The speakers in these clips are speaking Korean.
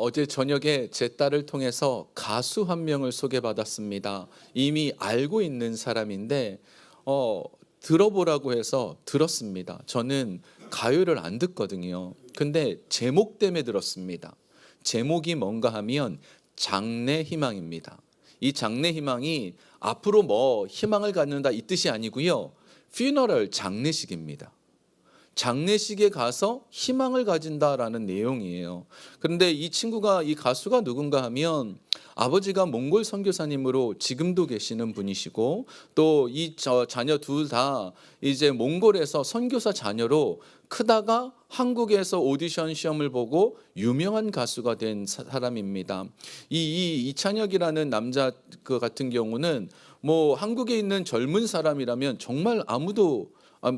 어제 저녁에 제 딸을 통해서 가수 한 명을 소개받았습니다. 이미 알고 있는 사람인데 들어보라고 해서 들었습니다. 저는 가요를 안 듣거든요. 근데 제목 때문에 들었습니다. 제목이 뭔가 하면 장래 희망입니다. 이 장래 희망이 앞으로 뭐 희망을 갖는다 이 뜻이 아니고요. funeral 장례식입니다. 장례식에 가서 희망을 가진다라는 내용이에요. 그런데 이 친구가, 이 가수가 누군가 하면 아버지가 몽골 선교사님으로 지금도 계시는 분이시고, 또 이 자녀 둘 다 이제 몽골에서 선교사 자녀로 크다가 한국에서 오디션 시험을 보고 유명한 가수가 된 사람입니다. 이찬혁이라는 남자 그 같은 경우는 뭐 한국에 있는 젊은 사람이라면 정말 아무도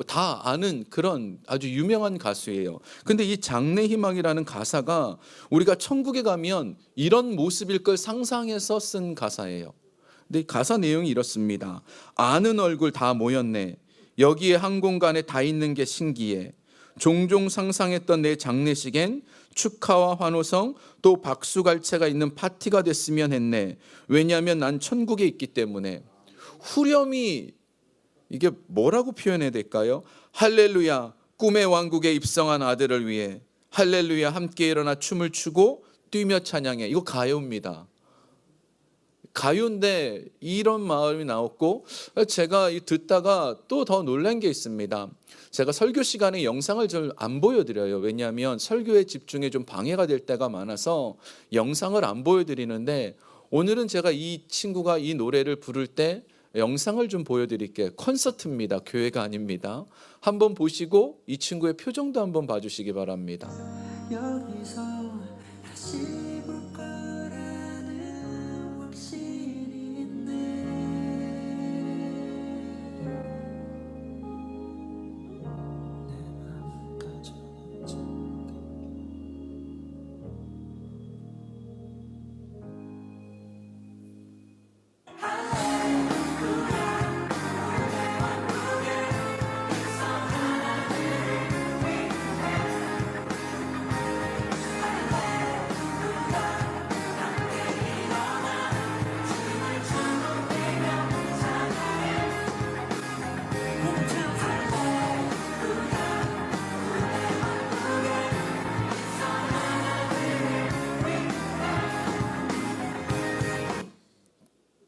다 아는 그런 아주 유명한 가수예요. 근데 이 장래 희망이라는 가사가 우리가 천국에 가면 이런 모습일 걸 상상해서 쓴 가사예요. 근데 가사 내용이 이렇습니다. 아는 얼굴 다 모였네. 여기에 한 공간에 다 있는 게 신기해. 종종 상상했던 내 장례식엔 축하와 환호성 또 박수갈채가 있는 파티가 됐으면 했네. 왜냐하면 난 천국에 있기 때문에. 후렴이 이게 뭐라고 표현해야 될까요? 할렐루야, 꿈의 왕국에 입성한 아들을 위해. 할렐루야, 함께 일어나 춤을 추고 뛰며 찬양해. 이거 가요입니다. 가요인데 이런 마음이 나왔고, 제가 듣다가 또 더 놀란 게 있습니다. 제가 설교 시간에 영상을 잘 안 보여드려요. 왜냐하면 설교에 집중에 좀 방해가 될 때가 많아서 영상을 안 보여드리는데, 오늘은 제가 이 친구가 이 노래를 부를 때 영상을 좀 보여드릴게요. 콘서트입니다. 교회가 아닙니다. 한번 보시고 이 친구의 표정도 한번 봐주시기 바랍니다. 여기서 다시 볼 거라는 확실히 있네. 내 맘까지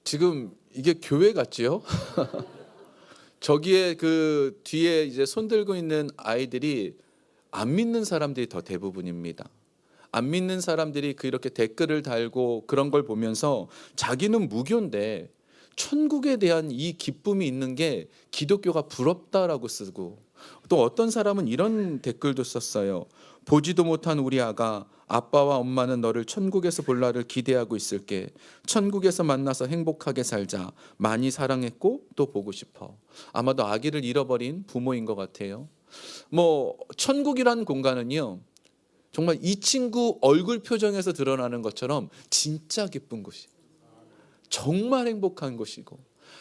지금 이게 교회 같지요? 저기에 그 뒤에 이제 손 들고 있는 아이들이 안 믿는 사람들이 더 대부분입니다. 안 믿는 사람들이 이렇게 댓글을 달고 그런 걸 보면서 자기는 무교인데 천국에 대한 이 기쁨이 있는 게 기독교가 부럽다라고 쓰고, 또 어떤 사람은 이런 댓글도 썼어요. 보지도 못한 우리 아가, 아빠와 엄마는 너를 천국에서 볼 날을 기대하고 있을게. 천국에서 만나서 행복하게 살자. 많이 사랑했고 또 보고 싶어. 아마도 아기를 잃어버린 부모인 것 같아요. 뭐 천국이라는 공간은요, 정말 이 친구 얼굴 표정에서 드러나는 것처럼 진짜 기쁜 곳이에요. 정말 행복한 곳이고,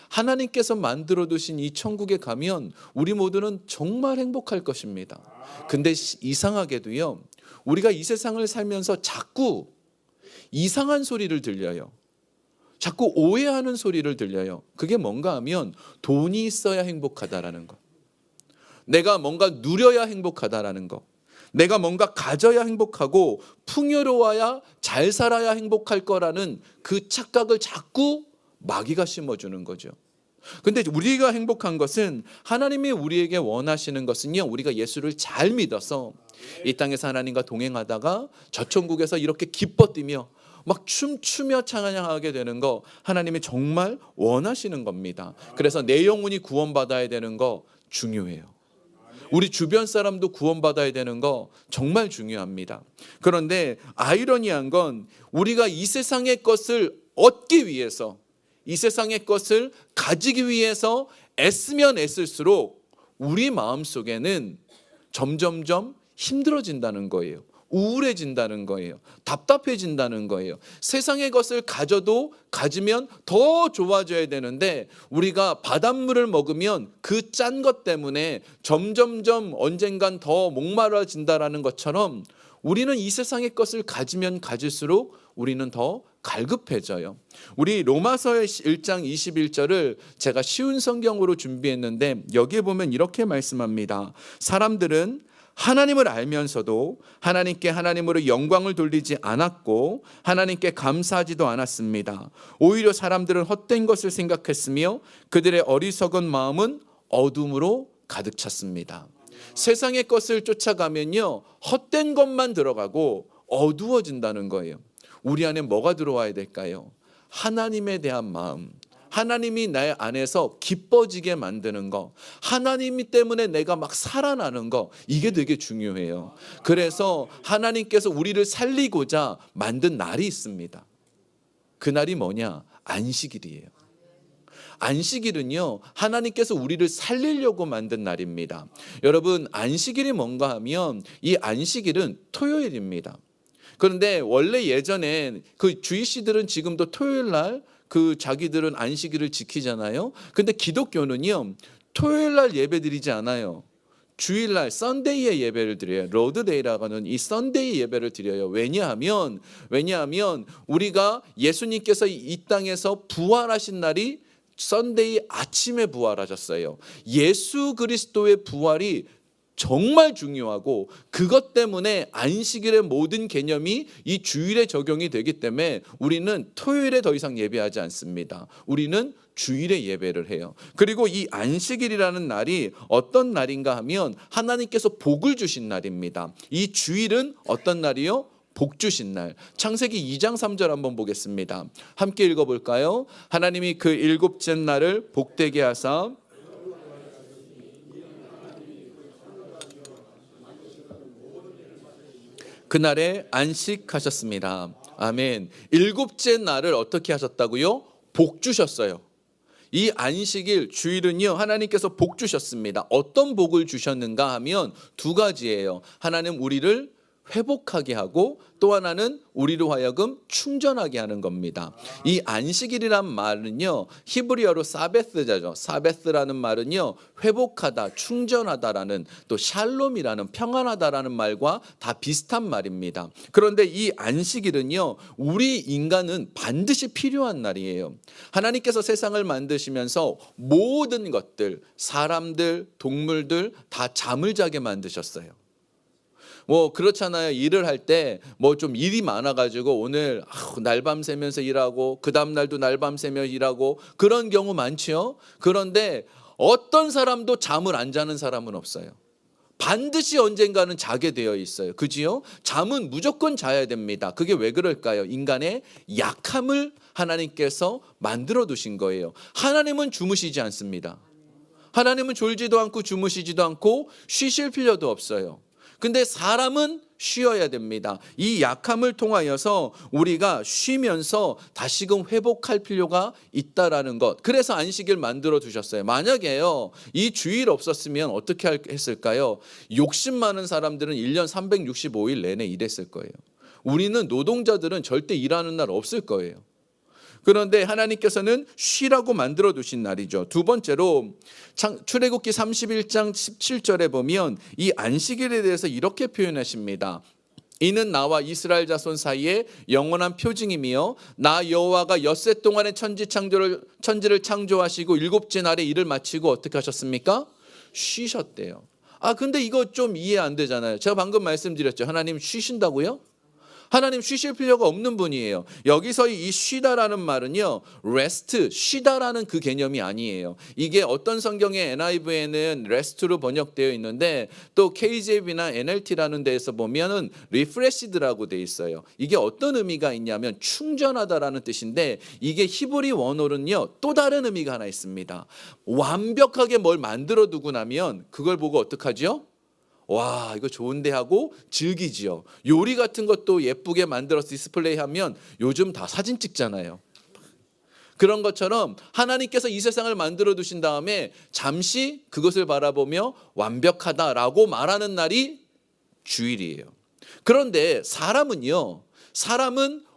하나님께서 만들어 두신 이 천국에 가면 우리 모두는 정말 행복할 것입니다. 근데 이상하게도요, 우리가 이 세상을 살면서 자꾸 이상한 소리를 들려요. 자꾸 오해하는 소리를 들려요. 그게 뭔가 하면 돈이 있어야 행복하다라는 거, 내가 뭔가 누려야 행복하다라는 거, 내가 뭔가 가져야 행복하고 풍요로워야 잘 살아야 행복할 거라는 그 착각을 자꾸 마귀가 심어주는 거죠. 근데 우리가 행복한 것은, 하나님이 우리에게 원하시는 것은요, 우리가 예수를 잘 믿어서 이 땅에서 하나님과 동행하다가 저 천국에서 이렇게 기뻐 뛰며 막 춤추며 찬양하게 되는 거, 하나님이 정말 원하시는 겁니다. 그래서 내 영혼이 구원받아야 되는 거 중요해요. 우리 주변 사람도 구원받아야 되는 거 정말 중요합니다. 그런데 아이러니한 건, 우리가 이 세상의 것을 얻기 위해서, 이 세상의 것을 가지기 위해서 애쓰면 애쓸수록 우리 마음속에는 점점점 힘들어진다는 거예요. 우울해진다는 거예요. 답답해진다는 거예요. 세상의 것을 가지면 더 좋아져야 되는데, 우리가 바닷물을 먹으면 그 짠 것 때문에 점점점 언젠간 더 목마르진다라는 것처럼, 우리는 이 세상의 것을 가지면 가질수록 우리는 더 갈급해져요. 우리 로마서의 1장 21절을 제가 쉬운 성경으로 준비했는데 여기에 보면 이렇게 말씀합니다. 사람들은 하나님을 알면서도 하나님께 하나님으로 영광을 돌리지 않았고 하나님께 감사하지도 않았습니다. 오히려 사람들은 헛된 것을 생각했으며 그들의 어리석은 마음은 어둠으로 가득 찼습니다. 세상의 것을 쫓아가면요, 헛된 것만 들어가고 어두워진다는 거예요. 우리 안에 뭐가 들어와야 될까요? 하나님에 대한 마음, 하나님이 내 안에서 기뻐지게 만드는 거, 하나님 때문에 내가 막 살아나는 거, 이게 되게 중요해요. 그래서 하나님께서 우리를 살리고자 만든 날이 있습니다. 그 날이 뭐냐? 안식일이에요. 안식일은요, 하나님께서 우리를 살리려고 만든 날입니다. 여러분, 안식일이 뭔가 하면 이 안식일은 토요일입니다. 그런데 원래 예전에 그 주이시들은 지금도 토요일 날 그 자기들은 안식일을 지키잖아요. 근데 기독교는요, 토요일 날 예배 드리지 않아요. 주일날 썬데이에 예배를 드려요. 로드데이라고 하는 이 썬데이 예배를 드려요. 왜냐하면 우리가 예수님께서 이 땅에서 부활하신 날이 썬데이 아침에 부활하셨어요. 예수 그리스도의 부활이 정말 중요하고 그것 때문에 안식일의 모든 개념이 이 주일에 적용이 되기 때문에 우리는 토요일에 더 이상 예배하지 않습니다. 우리는 주일에 예배를 해요. 그리고 이 안식일이라는 날이 어떤 날인가 하면 하나님께서 복을 주신 날입니다. 이 주일은 어떤 날이요? 복 주신 날. 창세기 2장 3절 한번 보겠습니다. 함께 읽어볼까요? 하나님이 그 일곱째 날을 복되게 하사 그날에 안식하셨습니다. 아멘. 일곱째 날을 어떻게 하셨다고요? 복 주셨어요. 이 안식일 주일은요, 하나님께서 복 주셨습니다. 어떤 복을 주셨는가 하면 두 가지예요. 하나는 우리를 회복하게 하고 또 하나는 우리로 하여금 충전하게 하는 겁니다. 이 안식일이란 말은요, 히브리어로 사베스죠. 사베스라는 말은요, 회복하다, 충전하다라는, 또 샬롬이라는 평안하다라는 말과 다 비슷한 말입니다. 그런데 이 안식일은요, 우리 인간은 반드시 필요한 날이에요. 하나님께서 세상을 만드시면서 모든 것들, 사람들, 동물들 다 잠을 자게 만드셨어요. 뭐 그렇잖아요. 일을 할 때 뭐 좀 일이 많아가지고 오늘 날밤 새면서 일하고 그 다음 날도 날밤 새며 일하고 그런 경우 많죠. 그런데 어떤 사람도 잠을 안 자는 사람은 없어요. 반드시 언젠가는 자게 되어 있어요. 그지요? 잠은 무조건 자야 됩니다. 그게 왜 그럴까요? 인간의 약함을 하나님께서 만들어 두신 거예요. 하나님은 주무시지 않습니다. 하나님은 졸지도 않고 주무시지도 않고 쉬실 필요도 없어요. 근데 사람은 쉬어야 됩니다. 이 약함을 통하여서 우리가 쉬면서 다시금 회복할 필요가 있다라는 것. 그래서 안식일 만들어 두셨어요. 만약에요, 이 주일 없었으면 어떻게 했을까요? 욕심 많은 사람들은 1년 365일 내내 일했을 거예요. 우리는 노동자들은 절대 일하는 날 없을 거예요. 그런데 하나님께서는 쉬라고 만들어 두신 날이죠. 두 번째로 출애굽기 31장 17절에 보면 이 안식일에 대해서 이렇게 표현하십니다. 이는 나와 이스라엘 자손 사이에 영원한 표징이며 나 여호와가 엿새 동안의 천지를 창조하시고 일곱째 날에 일을 마치고 어떻게 하셨습니까? 쉬셨대요. 근데 이거 좀 이해 안 되잖아요. 제가 방금 말씀드렸죠. 하나님 쉬신다고요? 하나님 쉬실 필요가 없는 분이에요. 여기서 이 쉬다라는 말은요, rest, 쉬다라는 그 개념이 아니에요. 이게 어떤 성경의 NIV에는 rest로 번역되어 있는데 또 KJV나 NLT라는 데에서 보면은 refreshed라고 되어 있어요. 이게 어떤 의미가 있냐면 충전하다라는 뜻인데 이게 히브리 원어는요, 또 다른 의미가 하나 있습니다. 완벽하게 뭘 만들어 두고 나면 그걸 보고 어떡하죠? 와, 이거 좋은데 하고 즐기지요. 요리 같은 것도 예쁘게 만들어서 디스플레이 하면 요즘 다 사진 찍잖아요. 그런 것처럼 하나님께서 이 세상을 만들어 두신 다음에 잠시 그것을 바라보며 완벽하다라고 말하는 날이 주일이에요. 그런데 사람은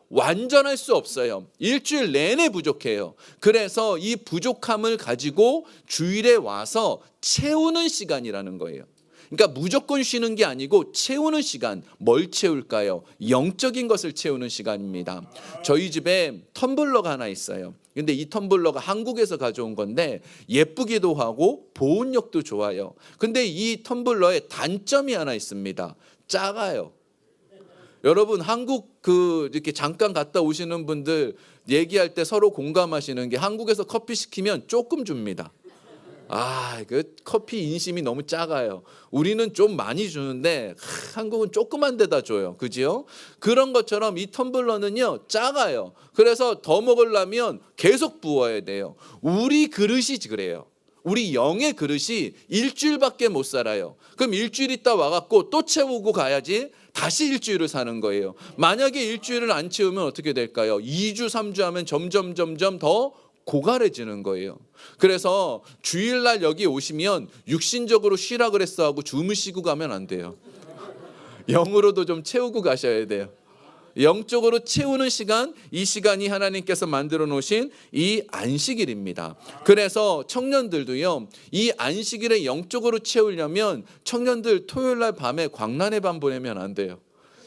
완전할 수 없어요. 일주일 내내 부족해요. 그래서 이 부족함을 가지고 주일에 와서 채우는 시간이라는 거예요. 그러니까 무조건 쉬는 게 아니고 채우는 시간, 뭘 채울까요? 영적인 것을 채우는 시간입니다. 저희 집에 텀블러가 하나 있어요. 근데 이 텀블러가 한국에서 가져온 건데 예쁘기도 하고 보온력도 좋아요. 근데 이 텀블러에 단점이 하나 있습니다. 작아요. 여러분 한국 이렇게 잠깐 갔다 오시는 분들 얘기할 때 서로 공감하시는 게 한국에서 커피 시키면 조금 줍니다. 그 커피 인심이 너무 작아요. 우리는 좀 많이 주는데 한국은 조그만 데다 줘요. 그지요? 그런 것처럼 이 텀블러는요 작아요. 그래서 더 먹으려면 계속 부어야 돼요. 우리 그릇이 그래요. 우리 영의 그릇이 일주일밖에 못 살아요. 그럼 일주일 있다 와갖고 또 채우고 가야지 다시 일주일을 사는 거예요. 만약에 일주일을 안 채우면 어떻게 될까요? 2주 3주 하면 점점 더 고갈해지는 거예요. 그래서 주일날 여기 오시면 육신적으로 쉬라 그랬어 하고 주무시고 가면 안 돼요. 영으로도 좀 채우고 가셔야 돼요. 영적으로 채우는 시간, 이 시간이 하나님께서 만들어 놓으신 이 안식일입니다. 그래서 청년들도요, 이 안식일에 영적으로 채우려면 청년들 토요일날 밤에 광란의 밤 보내면 안 돼요.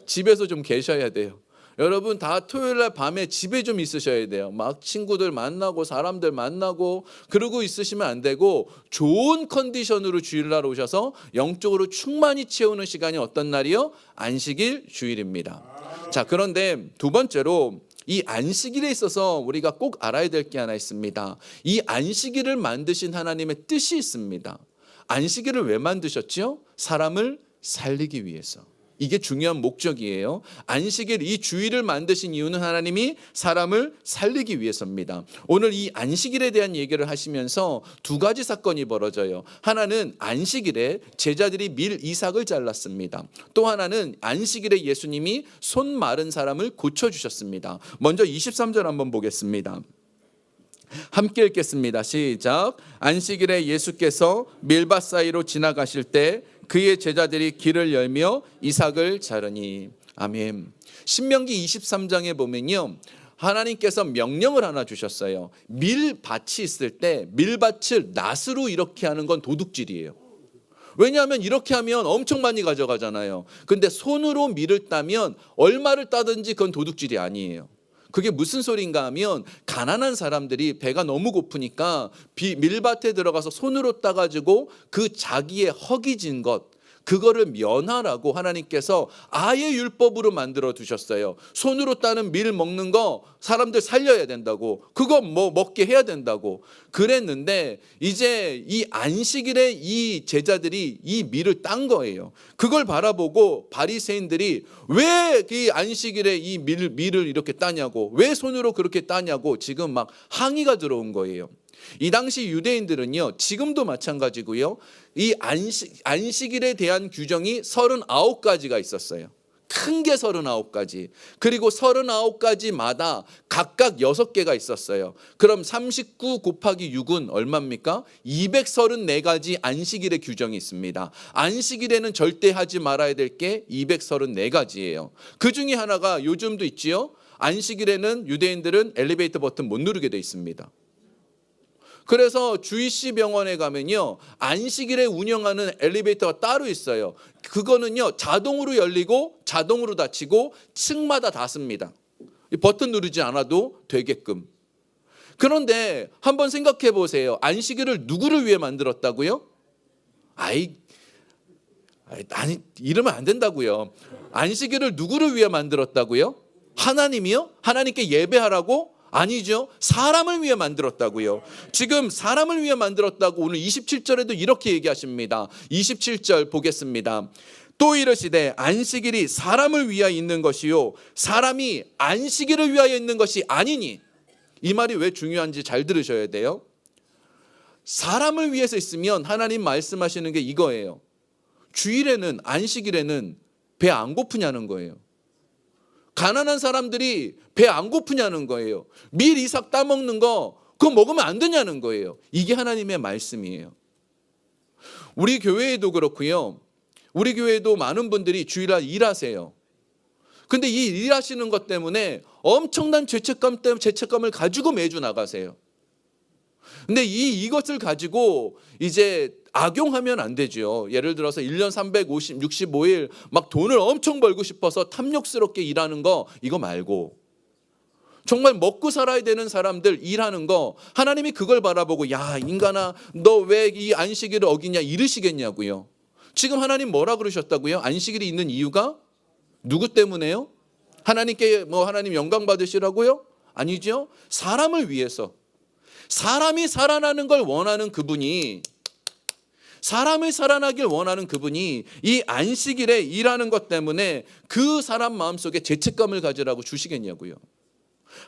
집에서 좀 계셔야 돼요. 여러분 다 토요일날 밤에 집에 좀 있으셔야 돼요. 막 친구들 만나고 사람들 만나고 그러고 있으시면 안 되고 좋은 컨디션으로 주일날 오셔서 영적으로 충만히 채우는 시간이 어떤 날이요? 안식일 주일입니다. 자, 그런데 두 번째로 이 안식일에 있어서 우리가 꼭 알아야 될 게 하나 있습니다. 이 안식일을 만드신 하나님의 뜻이 있습니다. 안식일을 왜 만드셨죠? 사람을 살리기 위해서. 이게 중요한 목적이에요. 안식일 이 주일을 만드신 이유는 하나님이 사람을 살리기 위해서입니다. 오늘 이 안식일에 대한 얘기를 하시면서 두 가지 사건이 벌어져요. 하나는 안식일에 제자들이 밀 이삭을 잘랐습니다. 또 하나는 안식일에 예수님이 손 마른 사람을 고쳐주셨습니다. 먼저 23절 한번 보겠습니다. 함께 읽겠습니다. 시작. 안식일에 예수께서 밀밭 사이로 지나가실 때 그의 제자들이 길을 열며 이삭을 자르니. 아멘. 신명기 23장에 보면요, 하나님께서 명령을 하나 주셨어요. 밀밭이 있을 때 밀밭을 낫으로 이렇게 하는 건 도둑질이에요. 왜냐하면 이렇게 하면 엄청 많이 가져가잖아요. 근데 손으로 밀을 따면 얼마를 따든지 그건 도둑질이 아니에요. 그게 무슨 소린가 하면 가난한 사람들이 배가 너무 고프니까 밀밭에 들어가서 손으로 따가지고 그 자기의 허기진 것, 그거를 면하라고 하나님께서 아예 율법으로 만들어 두셨어요. 손으로 따는 밀 먹는 거 사람들 살려야 된다고, 그거 뭐 먹게 해야 된다고 그랬는데 이제 이 안식일에 이 제자들이 이 밀을 딴 거예요. 그걸 바라보고 바리새인들이 왜 이 안식일에 이 밀을 이렇게 따냐고, 왜 손으로 그렇게 따냐고 지금 막 항의가 들어온 거예요. 이 당시 유대인들은요, 지금도 마찬가지고요, 이 안식일에 대한 규정이 39가지가 있었어요. 큰 게 39가지. 그리고 39가지마다 각각 6개가 있었어요. 그럼 39 곱하기 6은 얼마입니까? 234가지 안식일의 규정이 있습니다. 안식일에는 절대 하지 말아야 될 게 234가지예요. 그 중에 하나가 요즘도 있지요. 안식일에는 유대인들은 엘리베이터 버튼 못 누르게 돼 있습니다. 그래서 주이시 병원에 가면요, 안식일에 운영하는 엘리베이터가 따로 있어요. 그거는요, 자동으로 열리고 자동으로 닫히고 층마다 닫습니다. 버튼 누르지 않아도 되게끔. 그런데 한번 생각해 보세요. 안식일을 누구를 위해 만들었다고요? 아니 이러면 안 된다고요. 안식일을 누구를 위해 만들었다고요? 하나님이요? 하나님께 예배하라고? 아니죠. 사람을 위해 만들었다고요. 지금 사람을 위해 만들었다고 오늘 27절에도 이렇게 얘기하십니다. 27절 보겠습니다. 또 이르시되 안식일이 사람을 위하여 있는 것이요 사람이 안식일을 위하여 있는 것이 아니니. 이 말이 왜 중요한지 잘 들으셔야 돼요. 사람을 위해서 있으면 하나님 말씀하시는 게 이거예요. 주일에는, 안식일에는 배 안 고프냐는 거예요. 가난한 사람들이 배 안 고프냐는 거예요. 밀 이삭 따먹는 거 그거 먹으면 안 되냐는 거예요. 이게 하나님의 말씀이에요. 우리 교회에도 그렇고요. 우리 교회에도 많은 분들이 주일날 일하세요. 근데 이 일하시는 것 때문에 엄청난 죄책감을 가지고 매주 나가세요. 근데 이것을 가지고 이제 악용하면 안 되죠. 예를 들어서 1년 365일 막 돈을 엄청 벌고 싶어서 탐욕스럽게 일하는 거, 이거 말고 정말 먹고 살아야 되는 사람들 일하는 거, 하나님이 그걸 바라보고 야 인간아 너 왜 이 안식일을 어기냐 이러시겠냐고요. 지금 하나님 뭐라 그러셨다고요? 안식일이 있는 이유가 누구 때문에요? 하나님께 하나님 영광 받으시라고요? 아니죠. 사람을 위해서. 사람이 살아나는 걸 원하는 그분이, 사람을 살아나길 원하는 그분이 이 안식일에 일하는 것 때문에 그 사람 마음속에 죄책감을 가지라고 주시겠냐고요.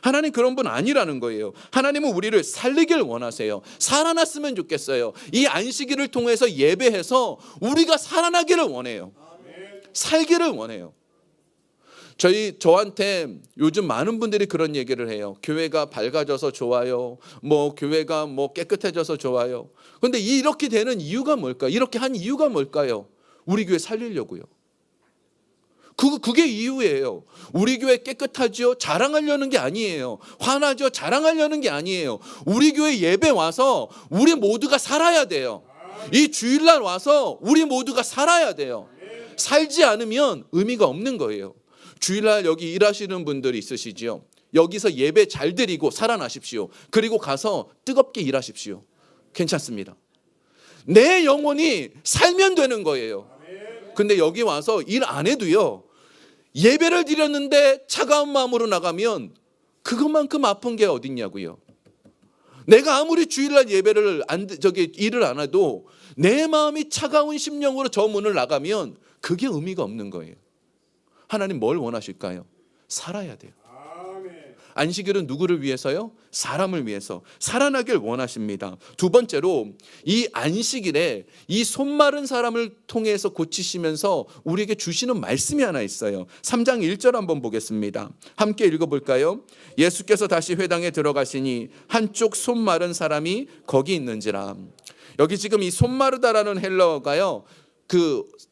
하나님 그런 분 아니라는 거예요. 하나님은 우리를 살리길 원하세요. 살아났으면 좋겠어요. 이 안식일을 통해서 예배해서 우리가 살아나기를 원해요. 살기를 원해요. 저한테 요즘 많은 분들이 그런 얘기를 해요. 교회가 밝아져서 좋아요. 교회가 깨끗해져서 좋아요. 그런데 이렇게 되는 이유가 뭘까요? 이렇게 한 이유가 뭘까요? 우리 교회 살리려고요. 그게 이유예요. 우리 교회 깨끗하죠? 자랑하려는 게 아니에요. 화나죠? 자랑하려는 게 아니에요. 우리 교회 예배 와서 우리 모두가 살아야 돼요. 이 주일날 와서 우리 모두가 살아야 돼요. 살지 않으면 의미가 없는 거예요. 주일날 여기 일하시는 분들이 있으시죠? 여기서 예배 잘 드리고 살아나십시오. 그리고 가서 뜨겁게 일하십시오. 괜찮습니다. 내 영혼이 살면 되는 거예요. 근데 여기 와서 일 안 해도요, 예배를 드렸는데 차가운 마음으로 나가면 그것만큼 아픈 게 어딨냐고요. 내가 아무리 주일날 예배를 일을 안 해도 내 마음이 차가운 심령으로 저 문을 나가면 그게 의미가 없는 거예요. 하나님 뭘 원하실까요? 살아야 돼요. 안식일은 누구를 위해서요? 사람을 위해서 살아나길 원하십니다. 두 번째로 이 안식일에 이 손마른 사람을 통해서 고치시면서 우리에게 주시는 말씀이 하나 있어요. 3장 1절 한번 보겠습니다. 함께 읽어볼까요? 예수께서 다시 회당에 들어가시니 한쪽 손마른 사람이 거기 있는지라. 여기 지금 이 손마르다라는 헬러어가요,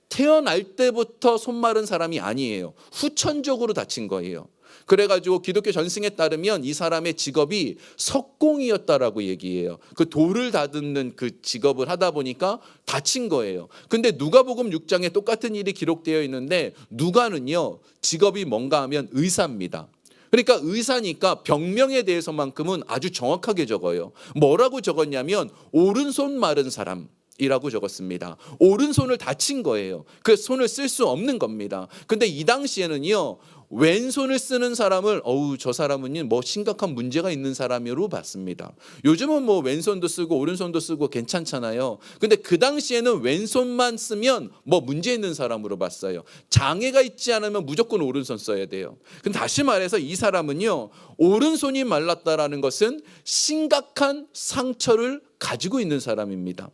태어날 때부터 손마른 사람이 아니에요. 후천적으로 다친 거예요. 그래가지고 기독교 전승에 따르면 이 사람의 직업이 석공이었다라고 얘기해요. 그 돌을 다듬는 그 직업을 하다 보니까 다친 거예요. 근데 누가복음 6장에 똑같은 일이 기록되어 있는데 누가는요, 직업이 뭔가 하면 의사입니다. 그러니까 의사니까 병명에 대해서만큼은 아주 정확하게 적어요. 뭐라고 적었냐면 오른손 마른 사람 이라고 적었습니다. 오른손을 다친 거예요. 그 손을 쓸 수 없는 겁니다. 근데 이 당시에는요, 왼손을 쓰는 사람을 저 사람은 심각한 문제가 있는 사람으로 봤습니다. 요즘은 왼손도 쓰고 오른손도 쓰고 괜찮잖아요. 근데 그 당시에는 왼손만 쓰면 문제 있는 사람으로 봤어요. 장애가 있지 않으면 무조건 오른손 써야 돼요. 근데 다시 말해서 이 사람은요, 오른손이 말랐다라는 것은 심각한 상처를 가지고 있는 사람입니다.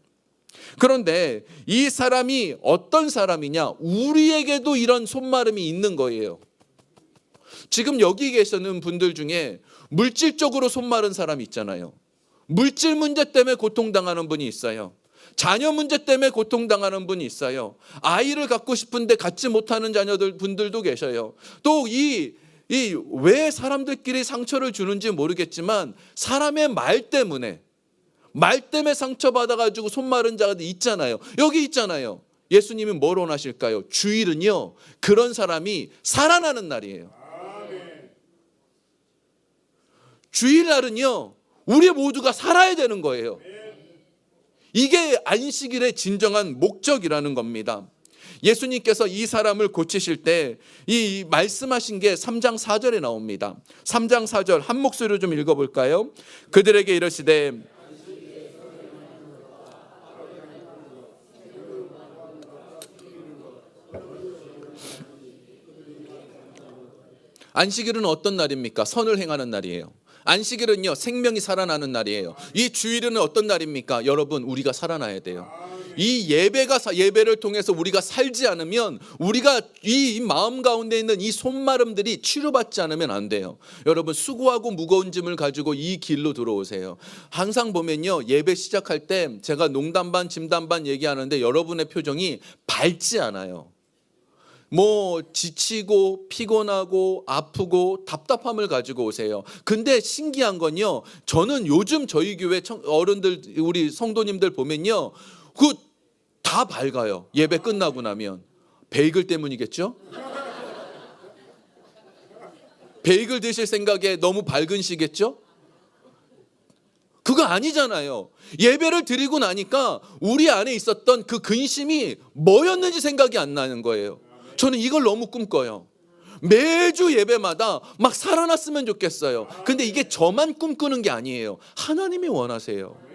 그런데 이 사람이 어떤 사람이냐? 우리에게도 이런 손마름이 있는 거예요. 지금 여기 계시는 분들 중에 물질적으로 손마른 사람이 있잖아요. 물질 문제 때문에 고통당하는 분이 있어요. 자녀 문제 때문에 고통당하는 분이 있어요. 아이를 갖고 싶은데 갖지 못하는 분들도 계셔요. 또 왜 사람들끼리 상처를 주는지 모르겠지만 사람의 말 때문에 상처받아가지고 손 마른 자가 있잖아요. 여기 있잖아요. 예수님이 뭘 원하실까요? 주일은요, 그런 사람이 살아나는 날이에요. 주일날은요, 우리 모두가 살아야 되는 거예요. 이게 안식일의 진정한 목적이라는 겁니다. 예수님께서 이 사람을 고치실 때 이 말씀하신 게 3장 4절에 나옵니다. 3장 4절 한 목소리로 좀 읽어볼까요? 그들에게 이르시되 안식일은 어떤 날입니까? 선을 행하는 날이에요. 안식일은요, 생명이 살아나는 날이에요. 이 주일은 어떤 날입니까? 여러분, 우리가 살아나야 돼요. 이 예배를 통해서 우리가 살지 않으면, 우리가 이 마음 가운데 있는 이 손마름들이 치료받지 않으면 안 돼요. 여러분, 수고하고 무거운 짐을 가지고 이 길로 들어오세요. 항상 보면요, 예배 시작할 때 제가 농담 반 짐담 반 얘기하는데 여러분의 표정이 밝지 않아요. 지치고 피곤하고 아프고 답답함을 가지고 오세요. 근데 신기한 건요, 저는 요즘 저희 교회 어른들, 우리 성도님들 보면요, 다 밝아요. 예배 끝나고 나면. 베이글 때문이겠죠? 베이글 드실 생각에 너무 밝으시겠죠? 그거 아니잖아요. 예배를 드리고 나니까 우리 안에 있었던 그 근심이 뭐였는지 생각이 안 나는 거예요. 저는 이걸 너무 꿈꿔요. 매주 예배마다 막 살아났으면 좋겠어요. 근데 이게 저만 꿈꾸는 게 아니에요. 하나님이 원하세요.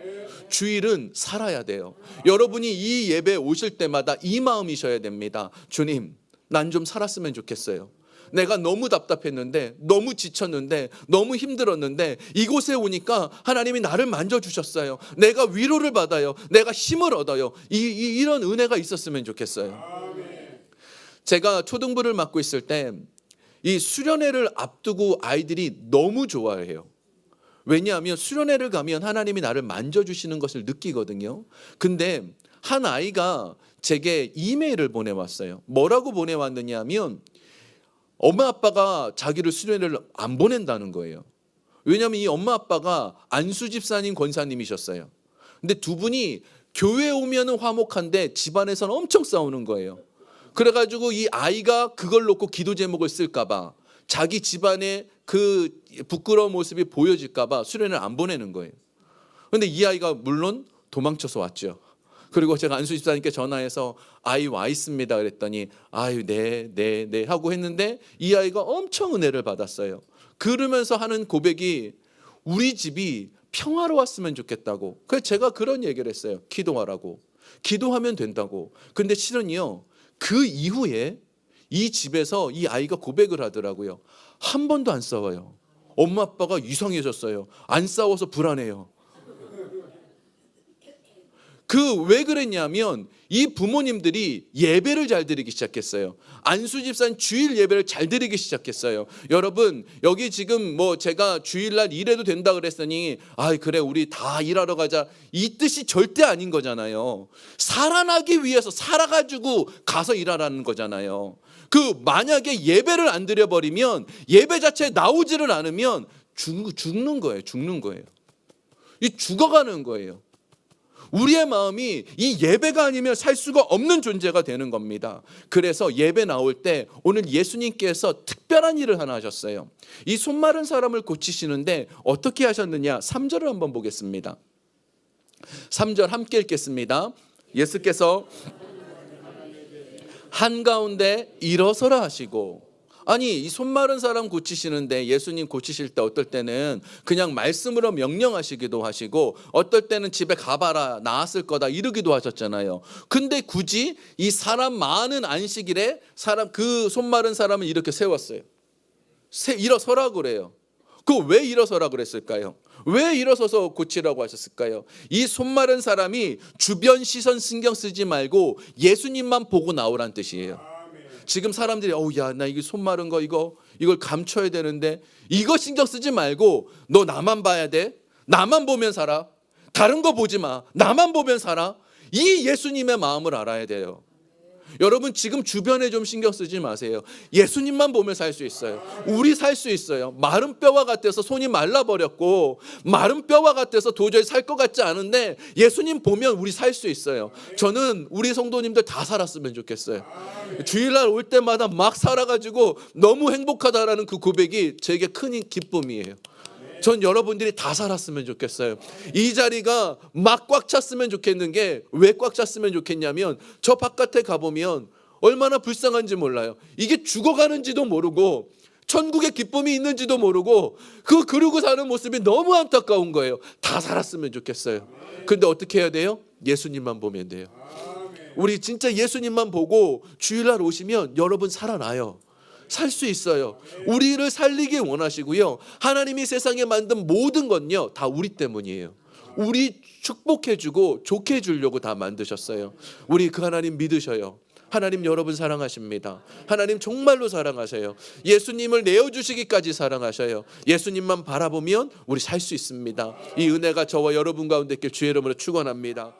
주일은 살아야 돼요. 여러분이 이 예배 오실 때마다 이 마음이셔야 됩니다. 주님, 난 좀 살았으면 좋겠어요. 내가 너무 답답했는데, 너무 지쳤는데, 너무 힘들었는데 이곳에 오니까 하나님이 나를 만져주셨어요. 내가 위로를 받아요. 내가 힘을 얻어요. 이런 은혜가 있었으면 좋겠어요. 제가 초등부를 맡고 있을 때 이 수련회를 앞두고 아이들이 너무 좋아해요. 왜냐하면 수련회를 가면 하나님이 나를 만져주시는 것을 느끼거든요. 근데 한 아이가 제게 이메일을 보내왔어요. 뭐라고 보내왔느냐 하면 엄마 아빠가 자기를 수련회를 안 보낸다는 거예요. 왜냐하면 이 엄마 아빠가 안수 집사님 권사님이셨어요. 근데 두 분이 교회에 오면은 화목한데 집안에서는 엄청 싸우는 거예요. 그래가지고 이 아이가 그걸 놓고 기도 제목을 쓸까봐, 자기 집안의 그 부끄러운 모습이 보여질까봐 수련회를 안 보내는 거예요. 근데 이 아이가 물론 도망쳐서 왔죠. 그리고 제가 안수 집사님께 전화해서 아이 와 있습니다 그랬더니 아유 네 하고 했는데 이 아이가 엄청 은혜를 받았어요. 그러면서 하는 고백이 우리 집이 평화로웠으면 좋겠다고. 그래서 제가 그런 얘기를 했어요. 기도하라고. 기도하면 된다고. 근데 실은요, 그 이후에 이 집에서 이 아이가 고백을 하더라고요. 한 번도 안 싸워요. 엄마 아빠가 이상해졌어요. 안 싸워서 불안해요. 왜 그랬냐면 이 부모님들이 예배를 잘 드리기 시작했어요. 안수 집사는 주일 예배를 잘 드리기 시작했어요. 여러분, 여기 지금 뭐 제가 주일날 일해도 된다 그랬더니 그래 우리 다 일하러 가자, 이 뜻이 절대 아닌 거잖아요. 살아나기 위해서 살아가지고 가서 일하라는 거잖아요. 만약에 예배를 안 드려버리면, 예배 자체에 나오지를 않으면 죽는 거예요. 죽어가는 거예요. 우리의 마음이 이 예배가 아니면 살 수가 없는 존재가 되는 겁니다. 그래서 예배 나올 때 오늘 예수님께서 특별한 일을 하나 하셨어요. 이 손 마른 사람을 고치시는데 어떻게 하셨느냐, 3절을 한번 보겠습니다. 3절 함께 읽겠습니다. 예수께서 한가운데 일어서라 하시고, 아니 이 손 마른 사람 고치시는데 예수님 고치실 때 어떨 때는 그냥 말씀으로 명령하시기도 하시고 어떨 때는 집에 가봐라 나았을 거다 이러기도 하셨잖아요. 근데 굳이 이 사람 많은 안식일에 그 손 마른 사람을 이렇게 세웠어요. 일어서라 그래요. 왜 일어서라 그랬을까요? 왜 일어서서 고치라고 하셨을까요? 이 손 마른 사람이 주변 시선 신경 쓰지 말고 예수님만 보고 나오란 뜻이에요. 지금 사람들이 나 이게 손 마른 거 이걸 감춰야 되는데 이거 신경 쓰지 말고 너 나만 봐야 돼. 나만 보면 살아. 다른 거 보지 마. 나만 보면 살아. 이 예수님의 마음을 알아야 돼요. 여러분 지금 주변에 좀 신경 쓰지 마세요. 예수님만 보면 살 수 있어요. 우리 살 수 있어요. 마른 뼈와 같아서 손이 말라버렸고 마른 뼈와 같아서 도저히 살 것 같지 않은데 예수님 보면 우리 살 수 있어요. 저는 우리 성도님들 다 살았으면 좋겠어요. 주일날 올 때마다 막 살아가지고 너무 행복하다라는 그 고백이 제게 큰 기쁨이에요. 전 여러분들이 다 살았으면 좋겠어요. 이 자리가 막 꽉 찼으면 좋겠는 게, 왜 꽉 찼으면 좋겠냐면 저 바깥에 가보면 얼마나 불쌍한지 몰라요. 이게 죽어가는지도 모르고 천국의 기쁨이 있는지도 모르고 그러고 사는 모습이 너무 안타까운 거예요. 다 살았으면 좋겠어요. 근데 어떻게 해야 돼요? 예수님만 보면 돼요. 우리 진짜 예수님만 보고 주일날 오시면 여러분 살아나요. 살 수 있어요. 우리를 살리기 원하시고요. 하나님이 세상에 만든 모든 건요 다 우리 때문이에요. 우리 축복해주고 좋게 해주려고 다 만드셨어요. 우리 그 하나님 믿으셔요. 하나님 여러분 사랑하십니다. 하나님 정말로 사랑하셔요. 예수님을 내어주시기까지 사랑하셔요. 예수님만 바라보면 우리 살 수 있습니다. 이 은혜가 저와 여러분 가운데 있길 주의 이름으로 축원합니다.